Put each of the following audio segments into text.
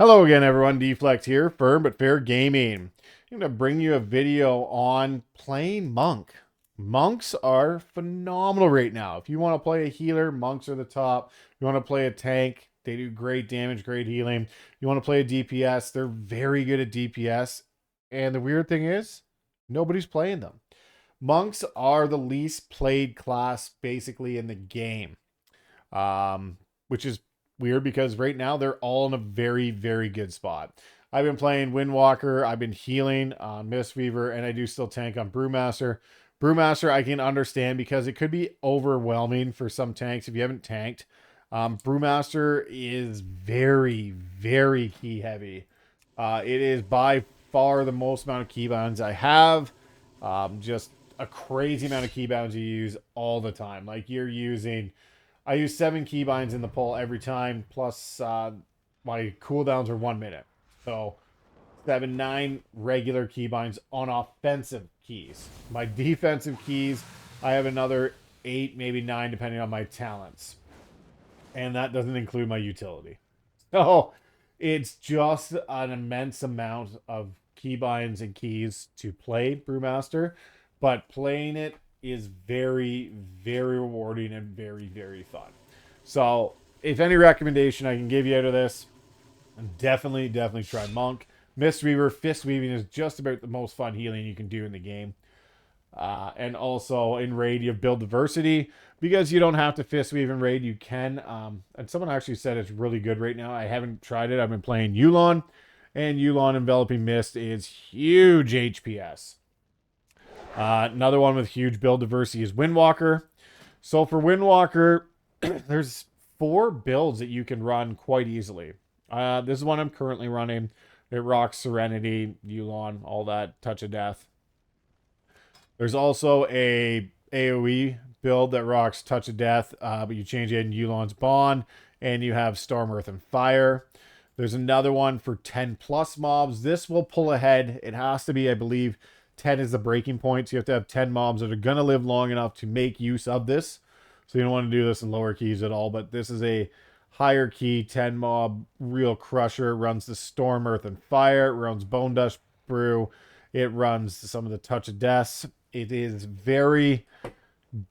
Hello again, everyone. Deflect here, Firm but Fair Gaming. I'm going to bring you a video on playing Monk. Monks are phenomenal right now. If you want to play a healer, Monks are the top. You want to play a tank, they do great damage, great healing. You want to play a DPS, they're very good at DPS. And the weird thing is, nobody's playing them. Monks are the least played class basically in the game, which is weird because right now they're all in a very, very good spot. I've been playing Windwalker, I've been healing on Mistweaver, and I do still tank on Brewmaster. Brewmaster, I can understand because it could be overwhelming for some tanks if you haven't tanked. Brewmaster is very, very key heavy. It is by far the most amount of keybinds I have. Just a crazy amount of keybinds you use all the time. Like you're using I use 7 keybinds in the pull every time, plus my cooldowns are 1 minute. So 7, 9 regular keybinds on offensive keys. My defensive keys, I have another 8, maybe 9, depending on my talents. And that doesn't include my utility. So it's just an immense amount of keybinds and keys to play Brewmaster, but playing it is very, very rewarding and very, very fun. So, if any recommendation I can give you out of this, definitely, definitely try Monk. Mistweaver, Fist Weaving is just about the most fun healing you can do in the game. And also in raid, you have build diversity because you don't have to fist weave in raid. You can. And someone actually said it's really good right now. I haven't tried it. I've been playing Yulon, and Yulon Enveloping Mist is huge HPS. Another one with huge build diversity is Windwalker. So for Windwalker, there's 4 builds that you can run quite easily. This is one I'm currently running. It rocks Serenity, Yulon, all that, Touch of Death. There's also a AoE build that rocks Touch of Death, but you change it in Yulon's Bond, and you have Storm, Earth, and Fire. There's another one for 10 plus mobs. This will pull ahead. It has to be, I believe, 10 is the breaking point. So you have to have 10 mobs that are going to live long enough to make use of this. So you don't want to do this in lower keys at all, but this is a higher key 10 mob real crusher. It runs the Storm, Earth, and Fire. It runs Bone Dust Brew. It runs some of the Touch of Death. It is very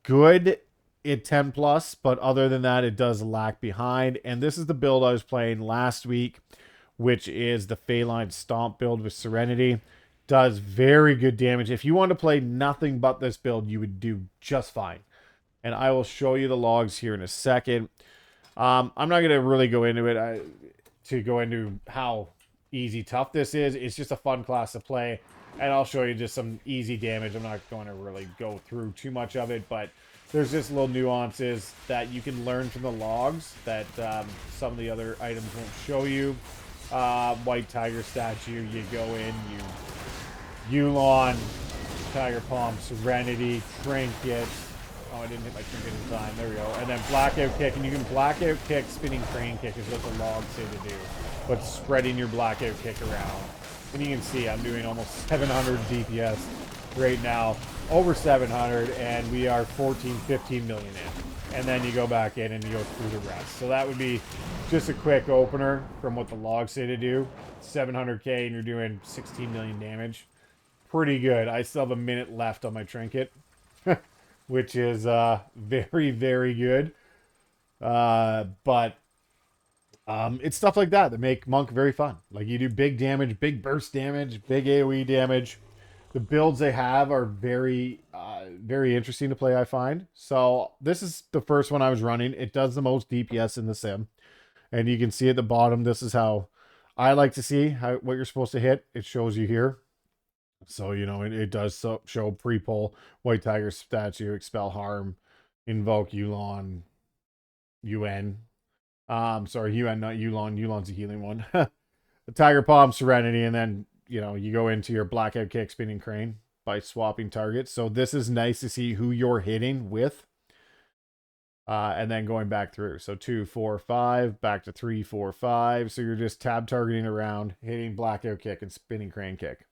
good at 10 plus, but other than that, it does lag behind. And this is the build I was playing last week, which is the Feline Stomp build with Serenity. Does very good damage. If you want to play nothing but this build, you would do just fine. And I will show you the logs here in a second. I'm not going to really go into it to go into how easy tough this is. It's just a fun class to play. And I'll show you just some easy damage. I'm not going to really go through too much of it, but there's just little nuances that you can learn from the logs that some of the other items won't show you. White Tiger statue, you go in, Yulon, Tiger Palm, Serenity, Trinket. Oh, I didn't hit my trinket in time. There we go. And then Blackout Kick, and you can Blackout Kick, Spinning Crane Kick is what the logs say to do. But spreading your Blackout Kick around. And you can see I'm doing almost 700 DPS right now, over 700, and we are 14, 15 million in. And then you go back in and you go through the rest. So that would be just a quick opener from what the logs say to do. 700k and you're doing 16 million damage. Pretty good. I still have a minute left on my trinket, which is very, very good. But it's stuff like that that make Monk very fun. Like you do big damage, big burst damage, big AoE damage. The builds they have are very, very interesting to play, I find. So this is the first one I was running. It does the most DPS in the sim. And you can see at the bottom, this is how I like to see what you're supposed to hit. It shows you here. So, you know, it does show pre-pull, White Tiger statue, expel harm, invoke Yulon, UN. Sorry, UN, not Yulon. Yulon's a healing one. The Tiger Palm, Serenity, and then, you know, you go into your Blackout Kick, Spinning Crane by swapping targets. So this is nice to see who you're hitting with. And then going back through. So 2, 4, 5, back to 3, 4, 5. So you're just tab targeting around, hitting Blackout Kick and Spinning Crane Kick.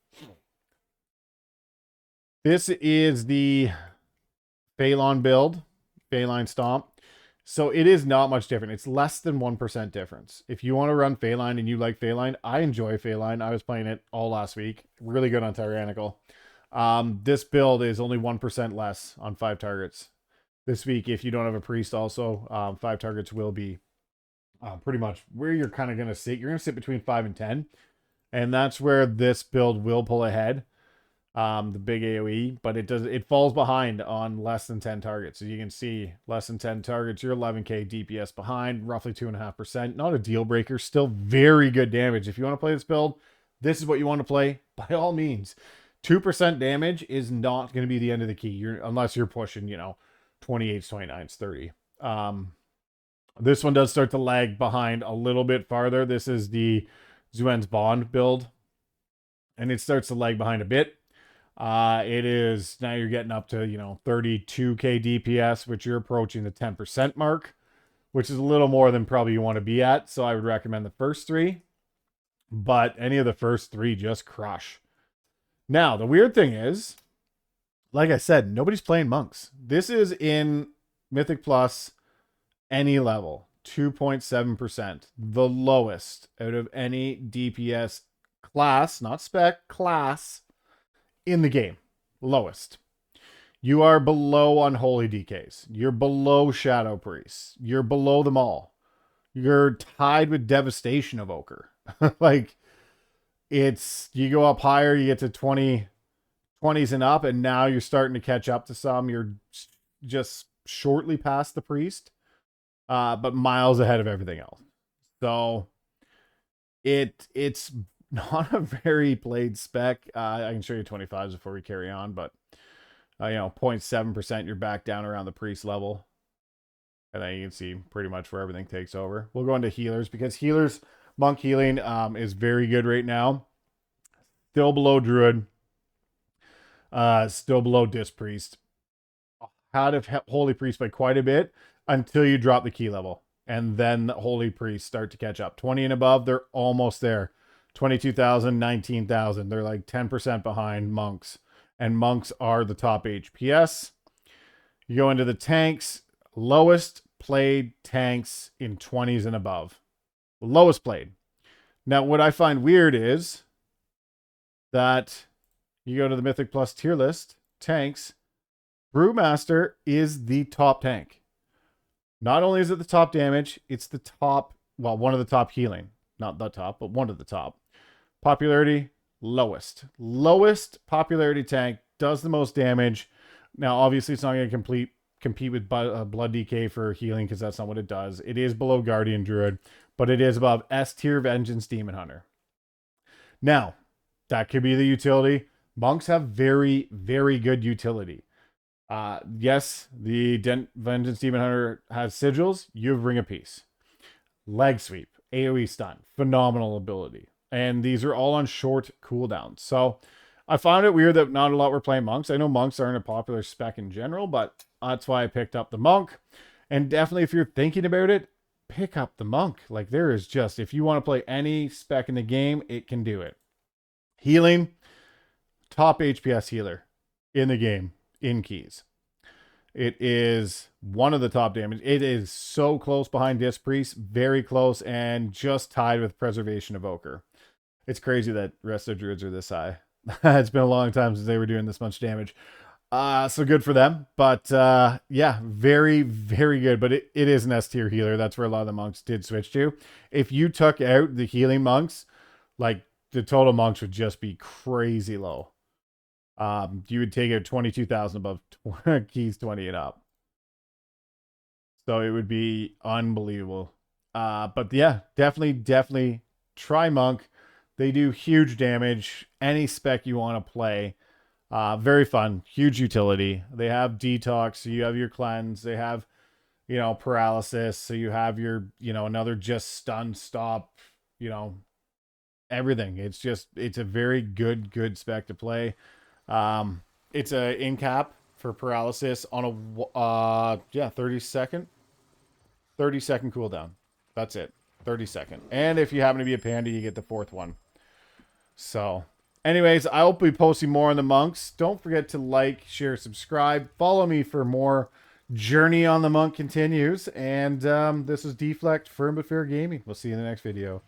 This is the Phalon build, Feline Stomp. So it is not much different. It's less than 1% difference. If you want to run Phaline and you like Phaline, I enjoy Phaline. I was playing it all last week. Really good on Tyrannical. This build is only 1% less on 5 targets. This week, if you don't have a priest also, 5 targets will be pretty much where you're kind of going to sit. You're going to sit between 5 and 10. And that's where this build will pull ahead. The big AoE, but it falls behind on less than 10 targets. So you can see less than 10 targets, you're 11k DPS behind, roughly 2.5%. Not a deal breaker, still very good damage. If you want to play this build, this is what you want to play. By all means, 2% damage is not going to be the end of the key. Unless you're pushing, 28s, 29s, 30. This one does start to lag behind a little bit farther. This is the Zuen's Bond build, and it starts to lag behind a bit. It is now you're getting up to 32k DPS, which you're approaching the 10% mark, which is a little more than probably you want to be at. So I would recommend the first 3, but any of the first 3 just crush. Now the weird thing is, like I said, nobody's playing monks. This is in Mythic Plus, any level, 2.7%, the lowest out of any DPS class, not spec, class in the game. Lowest. You are below Unholy DKs. You're below Shadow Priests. You're below them all. You're tied with Devastation Evoker. Like, you go up higher, you get to 20s and up, and now you're starting to catch up to some. You're just shortly past the Priest, but miles ahead of everything else. So it's not a very played spec. I can show you 25s before we carry on, but 0.7%, you're back down around the priest level. And then you can see pretty much where everything takes over. We'll go into healers, because healers, monk healing is very good right now. Still below druid. Still below disc priest. Out of holy priest by quite a bit until you drop the key level. And then the holy priests start to catch up. 20 and above, they're almost there. 22,000, 19,000. They're like 10% behind monks. And monks are the top HPS. You go into the tanks. Lowest played tanks in 20s and above. Lowest played. Now, what I find weird is that you go to the Mythic Plus tier list, tanks, Brewmaster is the top tank. Not only is it the top damage, it's the top, one of the top healing. Not the top, but one of the top. Popularity, lowest. Lowest popularity tank, does the most damage. Now, obviously, it's not going to compete with Blood DK for healing, because that's not what it does. It is below Guardian Druid, but it is above S tier Vengeance Demon Hunter. Now, that could be the utility. Monks have very, very good utility. Yes, the Vengeance Demon Hunter has sigils. You have Ring of Peace. Leg Sweep, AoE Stun, phenomenal ability. And these are all on short cooldowns. So I found it weird that not a lot were playing monks. I know monks aren't a popular spec in general, but that's why I picked up the monk. And definitely, if you're thinking about it, pick up the monk. Like, there is just, if you want to play any spec in the game, it can do it. Healing, top HPS healer in the game, in keys. It is one of the top damage. It is so close behind Disc Priest, very close, and just tied with Preservation Evoker. It's crazy that rest of druids are this high. It's been a long time since they were doing this much damage. So good for them. But yeah, very, very good. But it is an S tier healer. That's where a lot of the monks did switch to. If you took out the healing monks, like, the total monks would just be crazy low. You would take out 22,000 above keys 20 and up. So it would be unbelievable. But yeah, definitely try monk. They do huge damage. Any spec you want to play. Very fun. Huge utility. They have detox. So you have your cleanse. They have, paralysis. So you have your, another just stun stop, everything. It's a very good spec to play. It's a in cap for paralysis on a 30 second cooldown. That's it. 30 second. And if you happen to be a panda, you get the 4th one. So anyways, I will be posting more on the monks. Don't forget to like, share, subscribe. Follow me for more journey on the monk continues. And this is Deflect Firm but Fair Gaming. We'll see you in the next video.